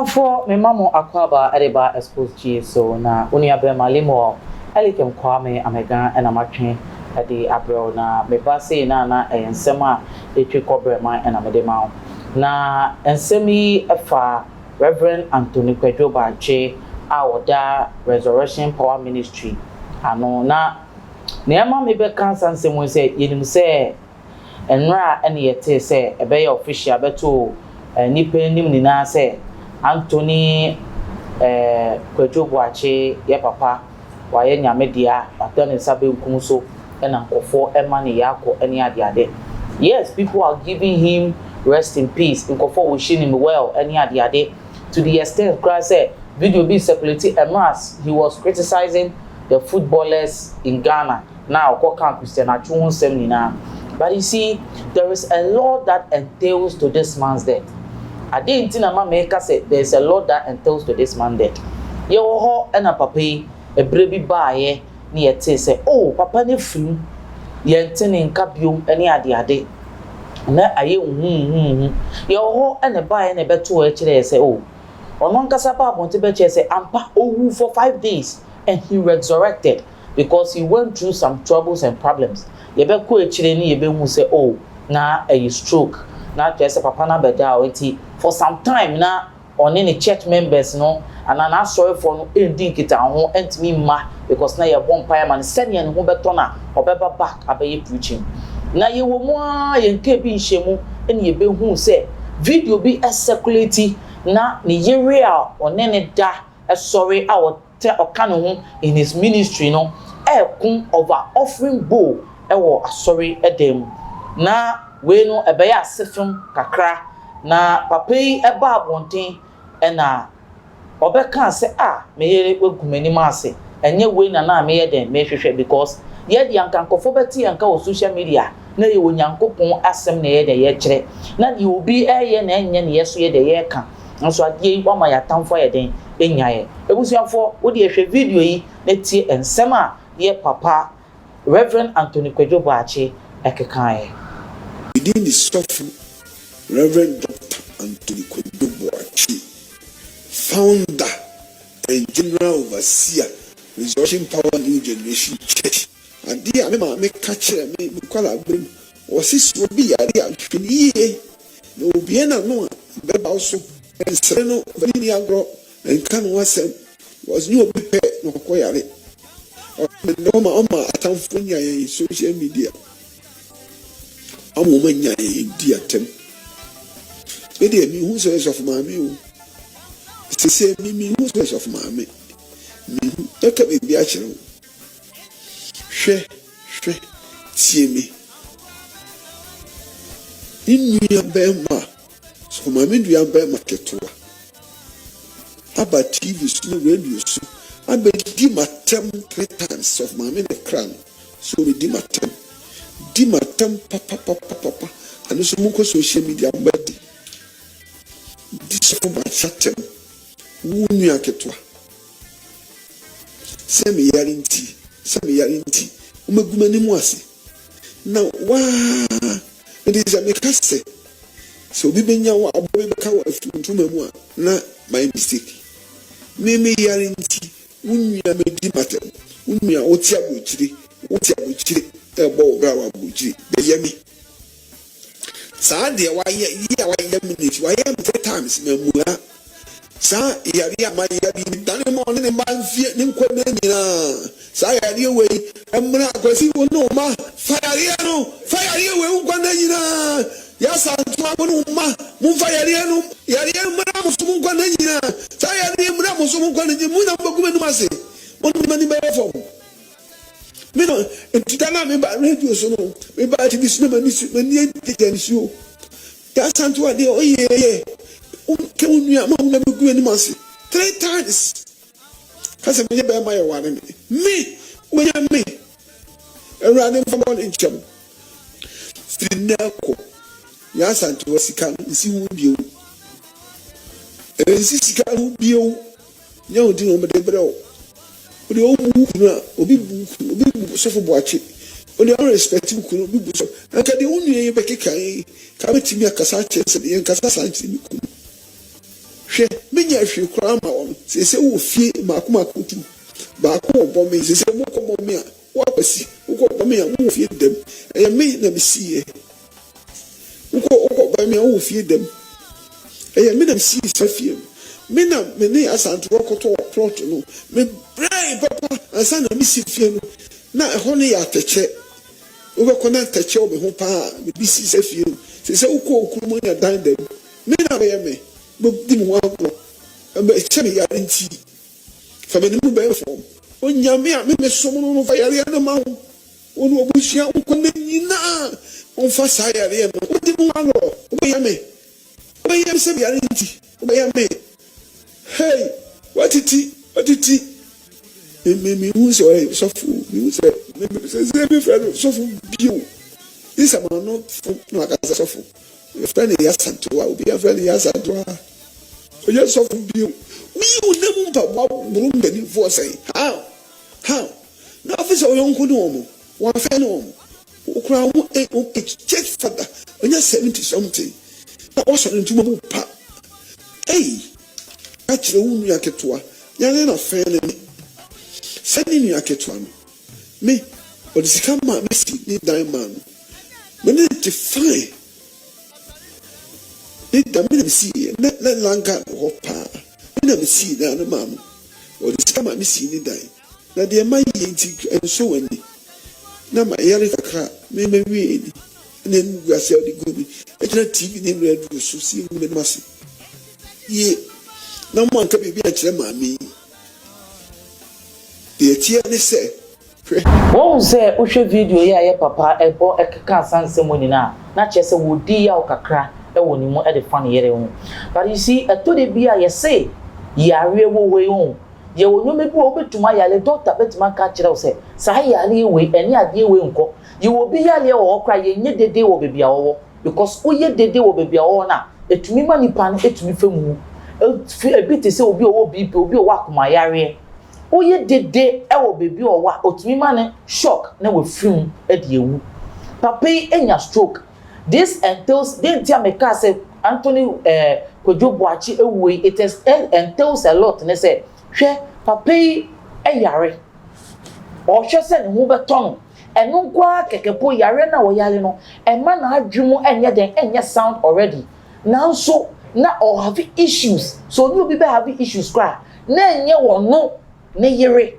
for me mamo akwaba edeba Xposed so na unia be malimo elikem kwame amega and amatwe ade abro na me ba say na ensem a etwe kobre man and amedema na ensemi efa Reverend Anthony Boakye a oda Resurrection Power Ministry ano na neema me be kan sansem we say yenim say enra ene yete say ebe ya official beto nipa nim nina say Anthony Boakye ye papa waye nyamedia atone sabe nkum so na nkofo emane yako ene ade. Yes, people are giving him rest in peace. Nkofo wishing him well ene ade to the extent Christ said video be circulated emas he was criticizing the footballers in Ghana. Now Kokan Christian Atsu nina. But you see, there is a law that entails to this man's death. I didn't think America said there's a law that entails to this man's death. You ho and a papi a baby by near say, oh, papa ne free yentin in capium any ade. Na aye you ho and a buy and a bet to actually say, oh, on one casapa want to bet say ampa oh for 5 days and he resurrected because he went through some troubles and problems. You be ko actually ni be hu say, oh, na a stroke. Na just papa na beda oti for some time na on any church members no and na sorry for no ending kita ho entimi ma because na ye bonfire man send ye ho beto na obeba back abaye preaching na ye wo mu a ye nke bi nhemu ene ye be hu say video bi circulate na ne ye real on ne da sorry a o ka no ho in his ministry no kun over offering bowl e wo sorry edem na we no ebeya asefem kakra na papa yi eba abonten na obeka se me yere wegumani maase enye we na me yeden me hwehwe because ye de ankankofo beti anka o social media na ye onyankopon asem na ye de ye kire na ye obi eye na enye ne yeso ye de ye ka nso ade wa ma ya tamfo ye den enyaye ebusuafo wo de hwe video yi na tie ensem a ye papa Reverend Anthony Boakye ekekae. Within the software, Reverend Dr. Anthony Boakye, founder and general overseer, Resurrection Power New Generation Church. And dear, I make catcher, me call a brim, or sis will be a real ye. No be no, but also, and Sereno, Veniagro, and Can was new prepared, no query. Or no, my Atamfunia in social media. I'm woman Diɛd. Maybe me who says of mammy. To say me who says of mammy. Me, that can be actual. She, see me. In me a bema. So mammy, we are bema ketua. About TV, no radio. I bet dim a 3 times of mammy the crown. So we dim a 10. Dimatam papa and so much social media body. This for my chatem. Wunya ketwa. Semi yarinti. Umegumani mwasi. Now wow. It is a mekase. So bibenya wa abobe kawa tumemwa na my mistake. Meme yarinti. Wunya me dimatam. Wunya otiabuchiri. Ebo brawa buji be yemi sa de wa minute wa 3 times memua sa yari ama yari dan mo ne man fie ne nkwa nyina sa yari we emra akwasi wo no ma fire we nkwa nyina ya sa ntwa no ma mu fire no yari mra mo so nkwa nyina sa yari mra mo so nkwa nyina mu na baguma no ma se mo ni be form. Me no, entitana me ba radio so no, me ba TV so me ni tete so. Ya santu ade oye. Ke unua ma una me gu ani mase. 3 times. Kase me be ma ye wane me. Me. Erade mfamo ni ncham. Finako. Ya santu wasika nsi hu bio. Nsi sika hu bio. Nya odi no me de brɛ. Obi so for Boakye. Only I respect you could be so. And can the only Becky come to me a Kasa chance and Kasa Santi. She menya hwe kura ma won se wo fie maako tu baako obome se mo komo me a wo apasi wo obome a wo fie dem e me na me sie wo obome a wo fie dem e me na me sie sa fie me na me ne asanto koto plot no me brai papa asan na me sie fie no na e ho ne ya teche wo be kona teche wo be ho pa me bi sie sa fie se wo ko okurumo ya dan dem me na be me di mo agro e chemi ya nti fa me mu be fo onyame a me so mo no fa yare na ma ho onu obusia ukone nyina on fa sa yare no o di mo agro o be yame se yare nti o be yame hey what it me hu so me hu se me friend so fu bio this am no no akasa so fu friend ya santo obi ya friend ya santo oye so fu bio we will never ba brum the for say how na officer oyo nko no mo wa fe no mo okura wo check father onya 70 something na o so ntuma mo pa a kire wo nu aketoa ya na fe ne sani nu aketoa no me o disika ma me si ni dan man me ne define ni da me si na langa ho pa na me si na na ma o disika ma me si ni dan na de ma yi nti enso wani na ma yare kakra me wi ni na ngu ase o di gobi e tena tv ni no edu so si me no ase ye na mo anka bibi a kire ma mi de tie ne se won se o hwe video ya ye papa ebo ekeka sanse mo nyina na che se wodi ya o kakra e woni mo e de fa ne yere ho but you see eto de bia ye say yare wo we ho ye wonyo me bi obetuma yale doctor betuma ka kire o se sa yare we eni ade we nko ye wo bi yale o kra ye nye dede wo bebia wo because o ye dede wo bebia wo na etumi ma nipa no etumi famu ebi te se obi owo BP obi owo akoma yare o ye dede e wo bebi owa otumi ma ne shock na we film e de ewu papa enya stroke this entails den tia me ka say Anthony Kojo Boakye ewu it entails a lot ne say hwe papa e yare o hwe se ne hu beton enu kwa kekepo yare na wo yare no e ma na adwumu enye den enye sound already now so na or have issues so you be have issues cry na enye wono ne yere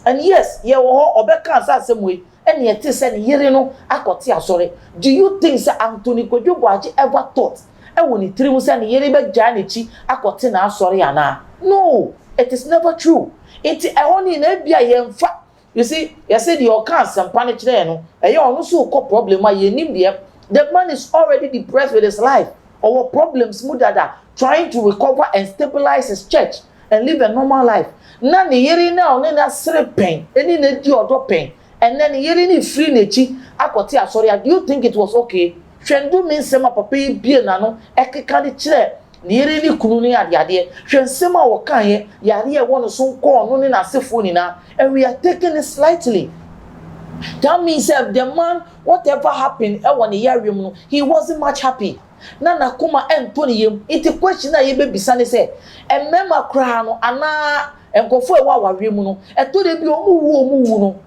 and yes ye wo obeka asasem we ene ye te se ne yere no akote asore do you think say Anthony Kojo Boakye ever thought e woni trimu se ne yere be gya ne chi akote na asore ana no it is never true it e honi na bia ye mfa you see you said your cancer panic there no e ye onu so ko problem a ye nim de the man is already depressed with his life our problems mudada trying to recover and stabilize his church and live a normal life na ne yeri na on na sere pen eni na di odo pen and then yeri ni free na chi akote asori do you think it was okay hwendu me nsema papa bie na no ekeka de kire ne yeri ni kunu ni ade hwensema wo kan ye yare e wono so nko no ne na sefo ni na and we are taking it slightly. That means that the man whatever happened e won yare mu no he wasn't much happy na nakoma Anthony yem it question na ye be bisane say emema kra no ana enkofo e wa ware mu no eto de bi omu wu no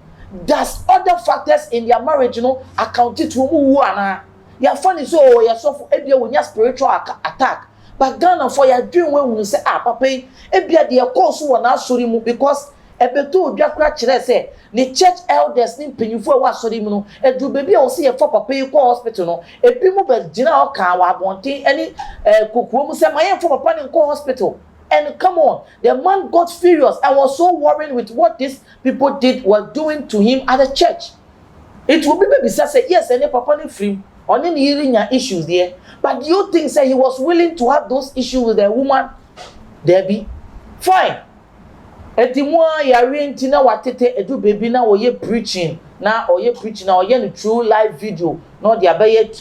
does other factors in their marriage no account to omu wu ana ya funny so ya sofo e bia wonya spiritual attack but Ghana for ya dream when we say papa e bia de course wo na asori mu because ebeto odwa kra kire say the church elders ni mpanyufo wa asori mu no edu bebi o se ye for papa yi ko hospital no ebi mu be gina o kan wa bonten any kokuo mu se maye for papa ni ko hospital. And come on, the man got furious and was so worried with what these people were doing to him at the church. It will be maybe say yes, and papa ni free on any hearing issues there. But do you think say he was willing to have those issues with the woman? Debbie, fine. Etimwa ya renti na watete edu baby na oye preaching na oye no true live video no dia be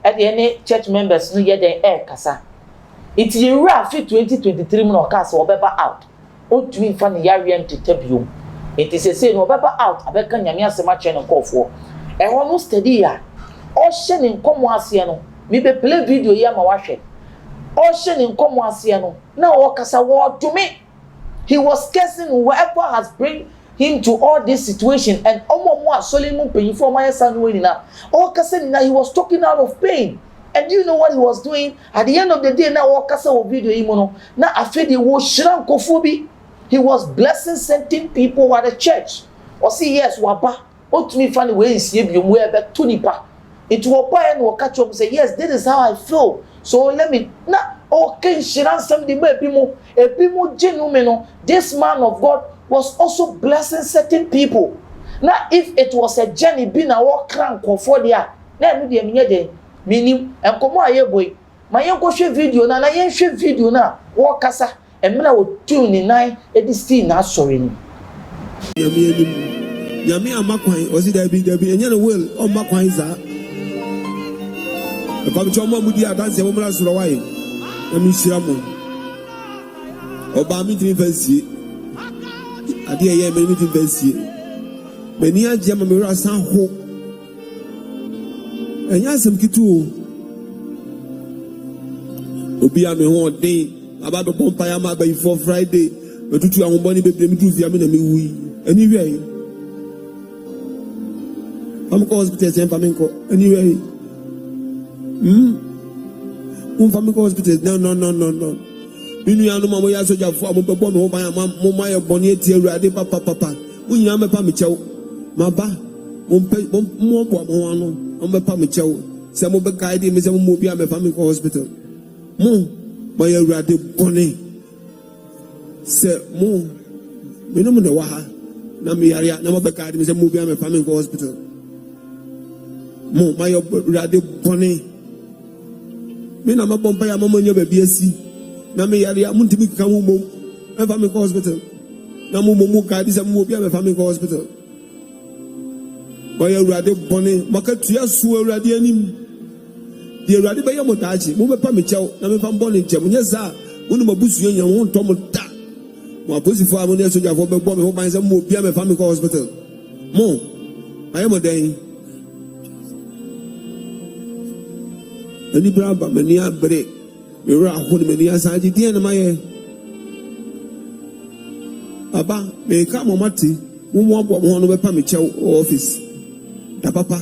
any church members no ye den kasa. It is rough 2023 no case obeba out. Otumi fa ne yare ntetabio. It is say no obeba out abeka nyame asema che no kofo. E ho no steady ya. O hye ne nkomo ase no. Me be play video ya ma wahwe. Ocean in Comwasiano. Now, Okasa war to me. He was cursing whoever has bring him to all this situation. And Omo Solomon paying for my son winning up. Okasa, he was talking out of pain. And do you know what he was doing? At the end of the day, now Okasa will video imono. Now after the war shrankophobia, he was blessing certain people at the church. Or see, yes, waba. What to me funny way is you wear back to nipa. It will buy and will catch up and say, yes, this is how I feel. So let me now okay, Shiran somebody may be more a people genuine. This man of God was also blessing certain people. Now, if it was a journey being a walk crank or for the then we be meaning and come on, boy. My young video na yen video na walk kasa and me will tune in nine still not sorry. Yami amakwan was it there be and you will on makwan is that. The Pamichoma Mudi dance a woman as Rawai. Yami Shiramo Obama University. I dear Yemen University. Many Jamamira San Ho and Yasam Kitu Obiame one day about the Pompayama before Friday, but to your money, baby, me to Yamin. Anyway, I'm called hospital, Flamingo. Anyway, Flamingo hospital. No. Binu ya no mama ya soja fo amobebo me ho ban mama ya boni eti awurade papa unya me pa me chew maba mo bo mo ano o me pa me chew se mo be guide me se mo bi am Flamingo hospital mo ya awurade boni se mo me no mo de wa ha na me yare na mo be guide me se mo bi am Flamingo hospital mo ya awurade boni me na mabompa ya mama nya ba bi asi na me yare amuntimi kan wo mom Flamingo hospital na mo ka bisa mo bi am Flamingo hospital boy awurade bone makatua su awurade anim de awurade be yamo taachi mo be pa me chew na me fa bone chem nya za wonu mabusu nya wo nto mo da mo aposifo amo ne soja fo be bo me ho ban se mo bi am Flamingo hospital mo ayemo den ani braba mani abre me ra ho ne mani asaji die na maye aba me ka mo mati wo mo abo mo no be pa me chew office da papa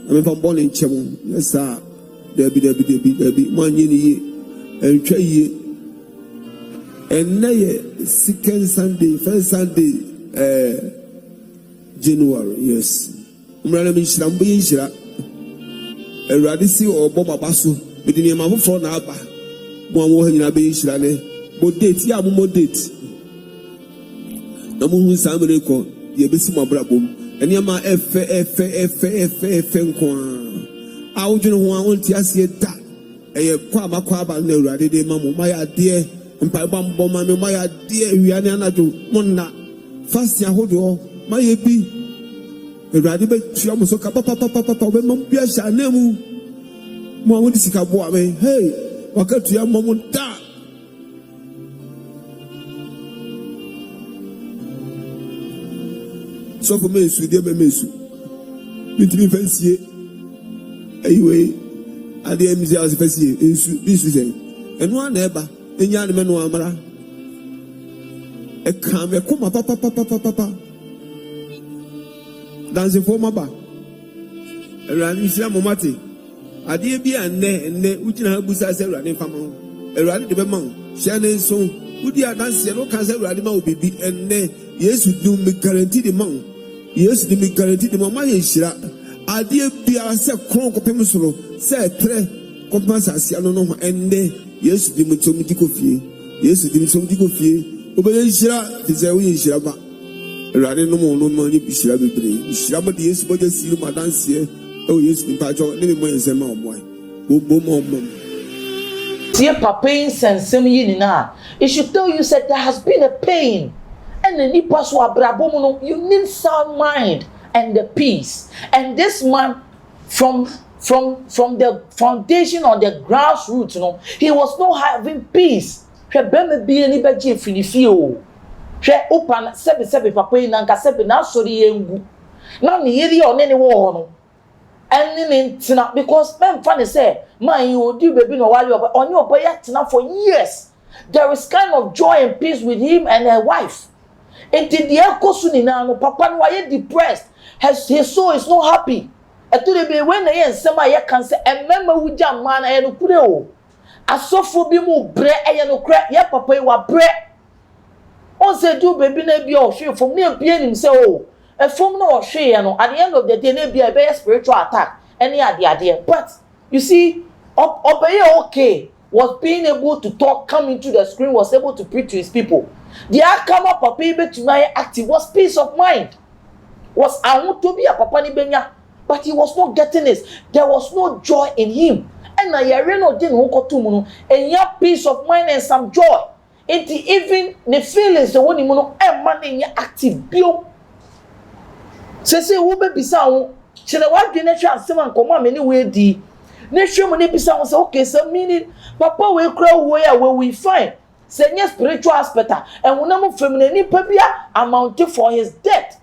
na me fa bone chew yes sir debi mo anyi ni ye entwa ye enye second Sunday first Sunday January yes umra na me shira mbo ye shira Eradi si obo baba so bidini ma foforo na aba mo anwo hanyina be yira ne mo date ya mo date na mo hu samre ko ye besi mo brabom ene ma efe nko a wodwene ho a wonti ase da eye kwa makwa aba na Eradi de ma mo ma ya de mpa ba mbo ma me ma ya de wiane anajo mo na fast ya hodo ma ye bi Eradi be tua mo so ka papa be mo bia sha na mu mo won disika bo ame hey wakatua mo mo da so for me su de me mesu mitimi fansie ayiwe ade emzi as fansie ensu bisu je enu ana eba enya ne me no amara e kan me ko ma papa danse for maba Erani sira momati ade bi enne ugina busa se Erani fama Erani de be ma shane so udi adanse no kan se Erani ma obibi enne Yesu do me guarantee the man Yesu do me guarantee the mama ye shira ade bi a se kron ko pem soro se tre compensation no enne Yesu di me to mi dikofie Yesu di me to mi dikofie obeye shira ti se wo ye shira ba Erani no mo no ma ni bishira bebre bishira ba de Yesu bo je siru madanse oh yes ni pacho ni me mo yense ma omo mo See papa sensem yi na it should tell you said there has been a pain and the nipa so abrabo mu no you need sound mind and the peace and this man from the foundation or the grassroots he was not having peace hwe be me bi ani ba je finifie o hwe open sebe papa yi na nka sebe na sori yengu na ne yeri one ne wo no tina because men funny say man you do baby no while you on your boy tina for years. There is kind of joy and peace with him and her wife. Enti the ekosu ni na no papa no why depressed. His soul is not happy. Eto de be when na nsema ye kan say emema wugya man na ye no kure o. Asofo bi mu bre ye no kure ye papa yi wa bre. On say do baby na bi o hwe from na bi anim say o. Efom na o hwe ye no at the end of the day na bi e be spiritual attack any ade. But you see obey okay was being able to talk, come into the screen, was able to preach to his people. The outcome of papa ibe to my active was peace of mind. Was I want to be a papa ni benya, but he was not getting this. There was no joy in him. And I no didn't walk to muno and ya peace of mind and some joy. It even the feelings the one muno and money ya active bio. Say who be bisa chere wa dwene twa asem ankoma me ni we di. Na hwe mo ne bisa won say okay so meaning papa we kra wo ya we fine. Say nye spiritual aspect and we no family ni pa bia amount for his death.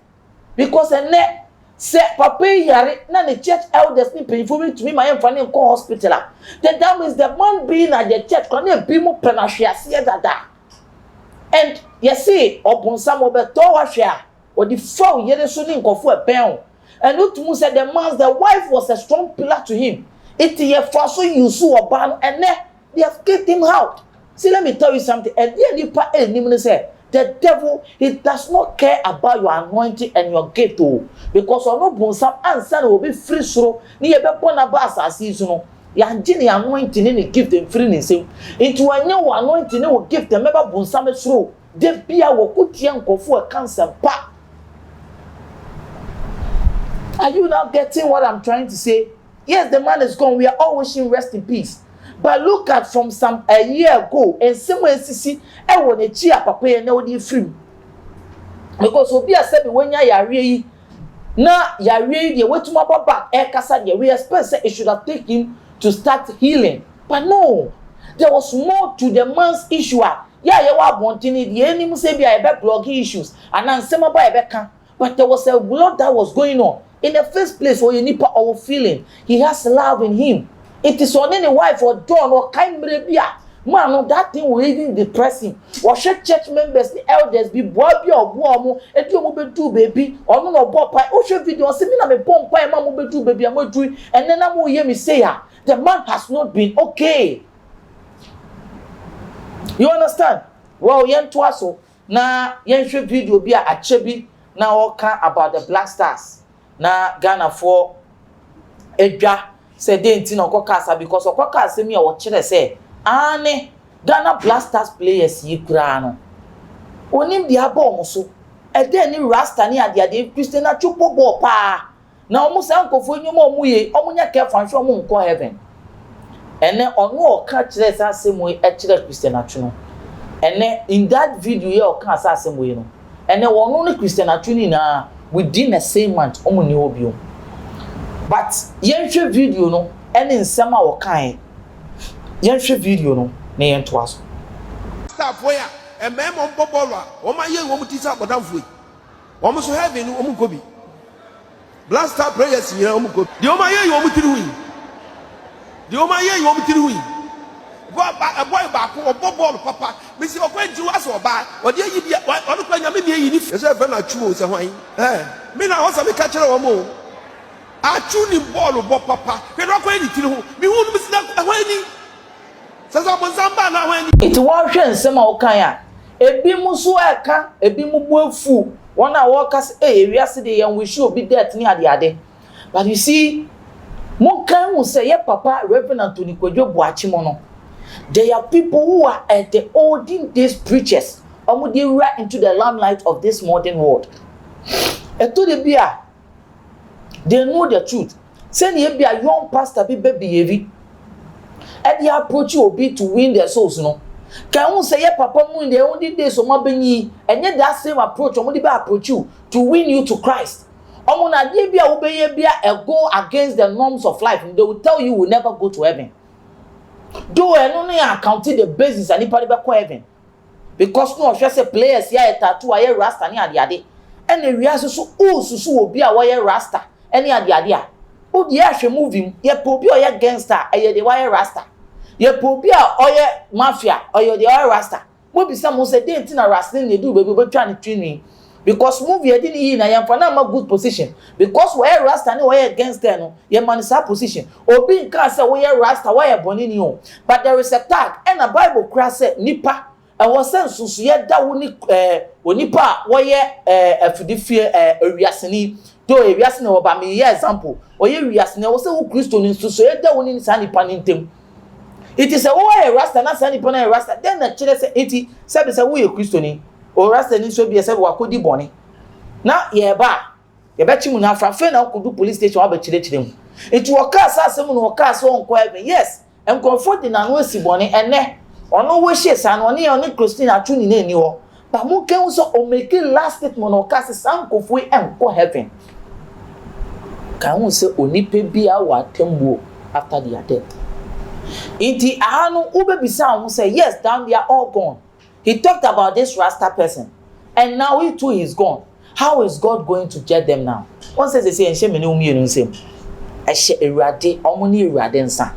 Because ene say papa yare na the church elders ni pay for me to me my family in hospital. Then that means the man being at the church can be mo penahwe dada. And you see upon some of the towa or the foul yere so ni nkofo epen. And Utmu said the wife was a strong pillar to him. It ye faso yusu oban and they have kicked him out. See, let me tell you something. And the say the devil, he does not care about your anointing and your gift too. Because or no bonsam answer will be free so ni ebe pona ba asase no. Ya ngini anointing ni gift and free ni say. Into anya wo anointing ni gift them ebe bonsam so. De bia wo kutia nkofo cancer pa. Are you not getting what I'm trying to say? Yes, the man is gone. We are all wishing rest in peace. But look at from a year ago, and somewhere see, I want a cheer papa and no the free. Because we are saying when you are really now you are really the way to my back, we expect it should have taken him to start healing. But no, there was more to the man's issue. Yeah, you are wanting it. The enemy say be about blogging issues, and then some about but there was a lot that was going on. In the first place, or you need our feeling, he has love in him. It is on any wife or dawn or kind brebia. Man, that thing will even depress him. Or church members, the elders, be boy or boy, and you will do baby, or no boy pie, or show video, see me na me bomb pie, mamma will do baby, I'm doing, and then I will hear me say, the man has not been okay. You understand? Well, yen twaso, na yen show video be a chebi, now all can about the Black Stars. Na Ghana for edwa say denti na okokasa because okokasa me o kire say ane Ghana Blasters players yi kura no onim dia ball so e dey ni rasta ni ade Christian na chupo ball pa na omo say ankofo nyom omo ye omo nya ke fan so omo nko heaven ene ono o ka kire say asemo e kire Christian atwo ene in that video ye o ka say asemo ye no ene wono ni Christian atwo ni na within the same month omuni obio but yenhwe video no ene nsema wo kan yenhwe video no na yento aso stop where e memo mbobolo o ma ye wo mutisa bodamfo yi wo mo so heaven wo mo gobi blaster prayers yira wo mo gobi de o ma ye wo mutiri hu de o ma ye wo mutiri hu boy back or bobolo papa me see okwanji waso ba o de yi bia o no kwanya me yi ni e se fe na chu o se hwan me na ho sa me ka kire wo mo Atsu ni ball bo papa we no kwanya ni tiri hu me hu no me si na hwan ni sasa mo samba na hwan ni it wa hwe nsem a wo kan a ebi mu so eka ebi mu bu afu won a wo ka se ewiase de yan we show obi death ni ade but you see mo kan hu say ye papa Reverend Anthony Kwadwo Boakye mo no. There are people who are at the olden days preachers. They right into the limelight of this modern world. And to the beer, they know the truth. Send you be a young pastor, be baby. And the approach will be to win their souls, no. Can you say, Papa, in the olden days of Mabini, and yet that same approach, approach you to win you to Christ. Omona debia obey a go against the norms of life, and they will tell you will never go to heaven. Do and only accounting the basis and anybody back heaven. Because no just say players here a tattoo a rasta ni ade and the reason so will be a wire rasta any ade o di ahwe movie ye pobi o ye gangster eye de wire rasta ye pobi a o ye mafia o ye de wire rasta mo bi some say dey tin na wrestling dey do baby try to train because movie didn't yi na yam for na ma good position because wire rasta ni wire gangster no ye man sa position obi nka say wire rasta wire boni ni o but there is a tag and a bible crass say nipa e wo sense so ye da wo ni onipa wire afidifie ewiaseni do ewiase na oba me ye example oye wiase na wo say wo Kristo ni so ye da wo ni sa nipa ni ntem it is a wire rasta na sa nipa na rasta then na chere say enti say be say wo ye Kristo ni o rasta ni so be say wo akodi boni na ye ba ye be chimu na afafe na kodu police station wa be chire mu enti wo ka sa asem no wo ka so onko even yes enkonfo di na no esi boni ene ono wo hye sa no ne oni Christian Atsu ni na eni ho ba mu ken so o make last statement no ka se sankofo enko heaven kan wo se onipa bia wa tembuo after their death enti ahanu ubebisa wo say yes down they are all gone. He talked about this Rasta person, and now he too is gone. How is God going to judge them now? One says they say, "Enche meni umi enu nsem, enche erade, omuni erade nsa."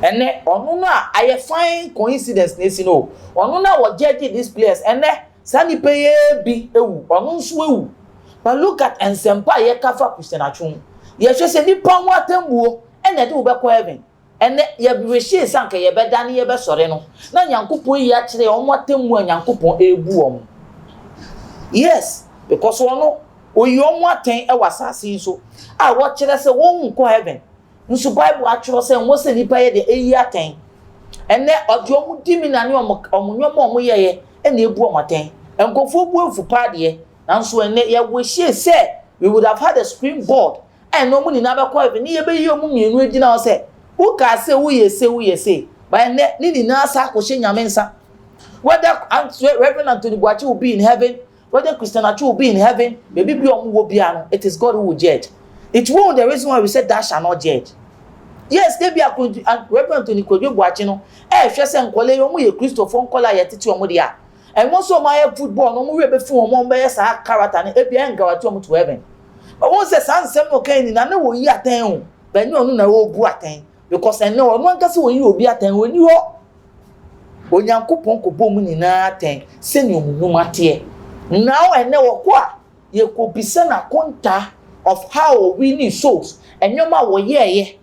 Ene onu na aye fine coincidence nesi no. Onu na wo judge this place. Ene sani peye bi ewu, onu nso ewu. But look at ensempa ye kafa Christian Atsu. Ye hwe se nipa mo atembuo, ene de wo be ko heaven. Ene ye bi hye sanka ye be dane ye be sore no na nyankopon yi a kire omo atemu a nyankopon ebu omo yes because wono oyi omo aten e wasase so a wo kire se won nko heaven nso bible a kire se wo se nipa ye de eyi aten ene odi omo dimi na ne omo nyomo omo ye ene ebu omo aten enkofo bu efu paade na nso ene ye wo hye se we would have had a springboard and no money na be ko heaven ye be yi omo mienu agina o se who can say who you say but ni na sa ko hye nyame nsa whether Reverend Anthony Boakye will be in heaven whether Christian Atsu will be in heaven maybe be omo wo bia no it is God who will judge it won't the reason why we said that shall not judge yes they be Reverend Anthony Boakye no hwe se nkole omo ye Christopher nkola ye tete omo dia and once o my football no mo we be fun omo be sa character ne e bia ngawati omo to heaven but once say sansem no kan ni na ne wo yi aten o ba ni onu na wo bu aten because I know no nka se won yi obi aten woni ho onyankopon ko bom ni na aten se ni omunum ate now ene wo ko a ye ko bisa na konta of how we need souls enyoma wo ye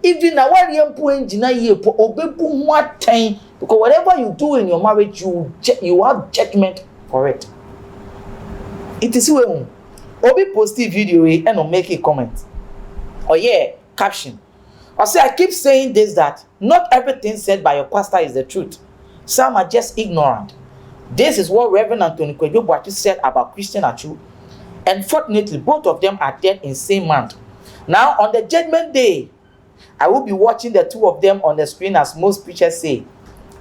even na wari empu engina ye po obebu ho aten because whatever you do in your marriage you have judgment for it is we obi post video and make a comment or caption I say I keep saying this that not everything said by your pastor is the truth. Some are just ignorant. This is what Reverend Anthony Boakye said about Christian Atsu. Unfortunately, both of them are dead in same month. Now, on the judgment day, I will be watching the two of them on the screen as most preachers say.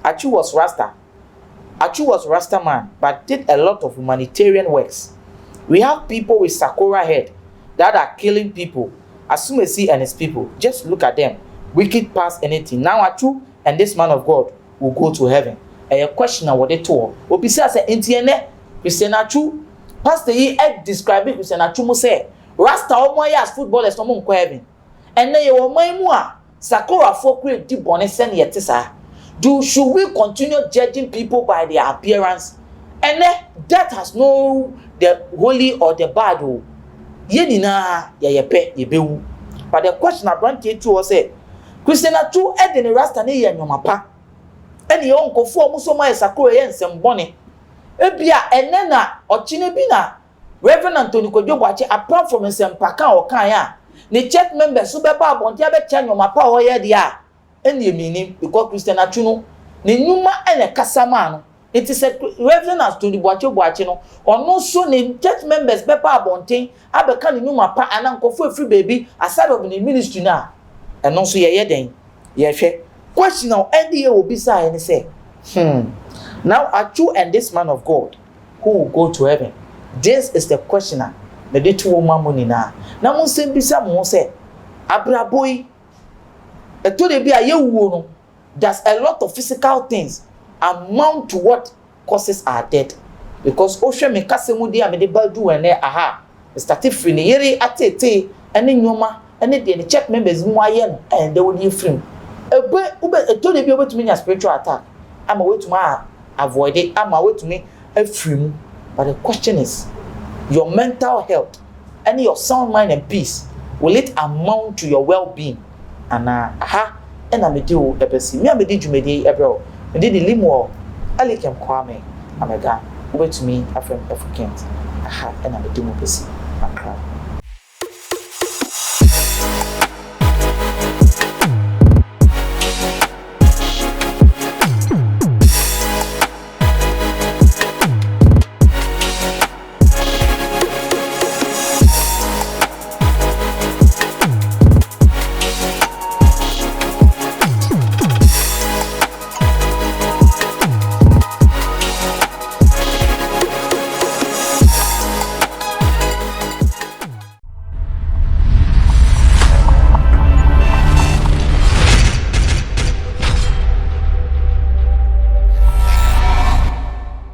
Atsu was Rasta. Atsu was Rasta man, but did a lot of humanitarian works. We have people with Sakura head that are killing people. Asumesi and his people, just look at them. Wicked past anything. Now Atsu and this man of God will go to heaven. A question what they told. Opisa say entiene Christian Atsu. Pastor he describing Christian Atsu mo say Rasta omo ya as footballers no mo nko heaven. And na ye wo man mu a Sakura for create di bone sen yete sa. Should we continue judging people by their appearance? And that has no the holy or the bad. Ye na ye pe ye bewu. But the question abrantie to was say Christian Atsu e de Rasta ne ye nwoma pa. Ene ye onkofo omo so ma Sakura ye nsem bone. Ebia ene na ochine bi na Reverend Anthony Boakye apart from nsem pa kan o kan ya ne church members so be ba abonte be cha nwoma pa o ye dia ene emini because Christian Atsu no ne nyuma ene kasama no. It is a Reverend Anthony Boakye no ono so ne church members be pa abonte abeka ne nyuma pa anankofo free baby aside of the ministry na eno so ye den ye hwe question now end ye obi say ene say now Atsu and this man of God who will go to heaven. This is the questioner. The day to woman money na. Na mo sem bisa mo say abraboy e to de bia ye wuo no. There's a lot of physical things amount to what causes our death. Because ohwe me kasemu dia me de badu ene aha. Started free ne yere atete ene nyoma ɛne deɛ ne check members mu ayɛ no ɛnde wo ne frame ebe to de bi obetumi nya spiritual attack ama wetumi avoid it ama wetumi afiri mu. But the question is, your mental health and your sound mind and peace, will it amount to your well-being? And and I do ebesi me amedi dwumedi ebro me di limo alikem kwame amega wetumi afrem Africans and I do mo besi